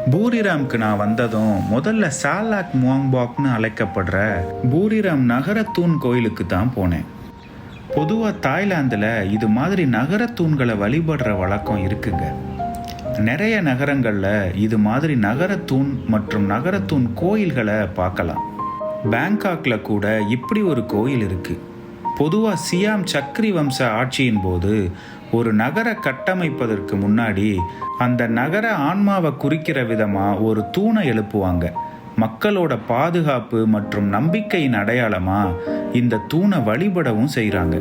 பூரிராம்க்கு நான் வந்ததும் முதல்ல சாலாக் முவாங்பாக்னு அழைக்கப்படுற பூரிராம் நகரத்தூண் கோயிலுக்கு தான் போனேன். பொதுவாக தாய்லாந்தில் இது மாதிரி நகரத்தூண்களை வழிபடுற வழக்கம் இருக்குங்க. நிறைய நகரங்களில் இது மாதிரி நகரத்தூண் மற்றும் நகரத்தூண் கோயில்களை பார்க்கலாம். பேங்காக்கில் கூட இப்படி ஒரு கோயில் இருக்குது. பொதுவாக சியாம் சக்ரி வம்ச ஆட்சியின் போது ஒரு நகர கட்டமைப்பதற்கு முன்னாடி அந்த நகர ஆன்மாவை குறிக்கிற விதமாக ஒரு தூணை எழுப்புவாங்க. மக்களோட பாதுகாப்பு மற்றும் நம்பிக்கையின் அடையாளமாக இந்த தூணை வழிபடவும் செய்கிறாங்க.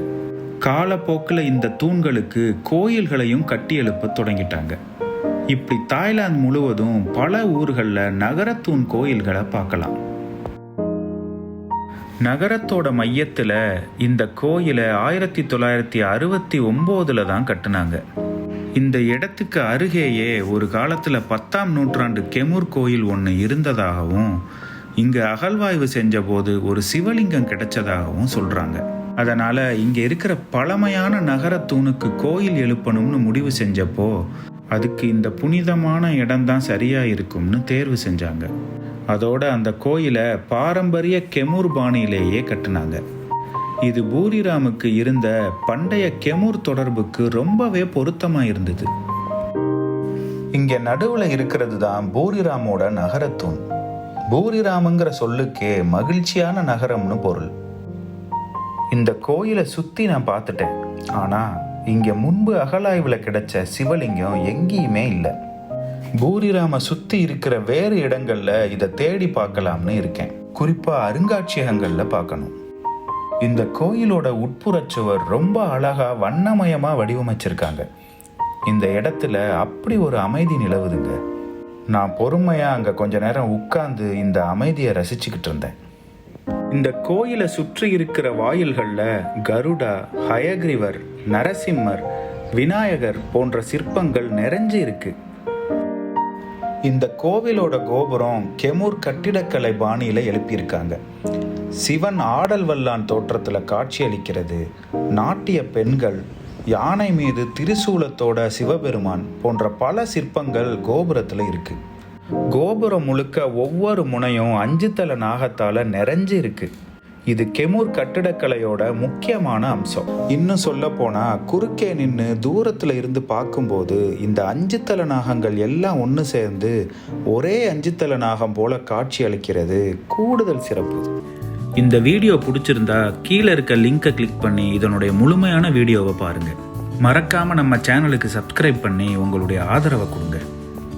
காலப்போக்கில் இந்த தூண்களுக்கு கோயில்களையும் கட்டி எழுப்ப தொடங்கிட்டாங்க. இப்படி தாய்லாந்து முழுவதும் பல ஊர்களில் நகரத்தூண் கோயில்களை பார்க்கலாம். நகரத்தோட மையத்தில் இந்த கோயிலை 1969 தான் கட்டினாங்க. இந்த இடத்துக்கு அருகேயே ஒரு காலத்தில் 10ஆம் நூற்றாண்டு கெமுர் கோயில் ஒன்று இருந்ததாகவும் இங்கே அகழ்வாய்வு செஞ்ச போது ஒரு சிவலிங்கம் கிடைச்சதாகவும் சொல்கிறாங்க. அதனால் இங்கே இருக்கிற பழமையான நகரத்தூணுக்கு கோயில் எழுப்பணும்னு முடிவு செஞ்சப்போ அதுக்கு இந்த புனிதமான இடம்தான் சரியாக இருக்கும்னு தேர்வு செஞ்சாங்க. அதோட அந்த கோயிலை பாரம்பரிய கெமுர் பாணியிலேயே கட்டினாங்க. இது பூரிராமுக்கு இருந்த பண்டைய கெமுர் தொடர்புக்கு ரொம்பவே பொருத்தமாக இருந்தது. இங்கே நடுவில் இருக்கிறது தான் பூரிராமோட நகரத்தூண். பூரிராமுங்கிற சொல்லுக்கே மகிழ்ச்சியான நகரம்னு பொருள். இந்த கோயிலை சுற்றி நான் பார்த்துட்டேன். ஆனால் இங்கே முன்பு அகழாய்வில் கிடைச்ச சிவலிங்கம் எங்கேயுமே இல்லை. பூரிராமை சுற்றி இருக்கிற வேறு இடங்களில் இதை தேடி பார்க்கலாம்னு இருக்கேன். குறிப்பாக அருங்காட்சியகங்களில் பார்க்கணும். இந்த கோயிலோட உட்புறச்சுவர் ரொம்ப அழகாக வண்ணமயமாக வடிவமைச்சிருக்காங்க. இந்த இடத்துல அப்படி ஒரு அமைதி நிலவுதுங்க. நான் பொறுமையாக அங்கே கொஞ்ச நேரம் உட்கார்ந்து இந்த அமைதியை ரசிச்சுக்கிட்டு இருந்தேன். இந்த கோயிலை சுற்றி இருக்கிற வாயில்களில் கருடா, ஹயக்ரீவர், நரசிம்மர், விநாயகர் போன்ற சிற்பங்கள் நிறைஞ்சு இருக்கு. இந்த கோவிலோட கோபுரம் கெமுர் கட்டிடக்கலை பாணியில் எழுப்பியிருக்காங்க. சிவன் ஆடல் வல்லான் தோற்றத்தில் காட்சியளிக்கிறது. நாட்டிய பெண்கள், யானை மீது திரிசூலத்தோட சிவபெருமான் போன்ற பல சிற்பங்கள் கோபுரத்தில் இருக்கு. கோபுரம் முழுக்க ஒவ்வொரு முனையும் 5 தலை நாகத்தால் நிறைஞ்சு இருக்கு. இது கெமுர் கட்டிடக்கலையோட முக்கியமான அம்சம். இன்னும் சொல்ல போனா குறுக்கே நின்று தூரத்துல இருந்து பார்க்கும்போது இந்த 5 தலை நாகங்கள் எல்லாம் ஒன்று சேர்ந்து ஒரே 5 தலை நாகம் போல காட்சி அளிக்கிறது கூடுதல் சிறப்பு. இந்த வீடியோ பிடிச்சிருந்தா கீழே இருக்க லிங்கை கிளிக் பண்ணி இதனுடைய முழுமையான வீடியோவை பாருங்க. மறக்காம நம்ம சேனலுக்கு சப்ஸ்கிரைப் பண்ணி உங்களுடைய ஆதரவை கொடுங்க.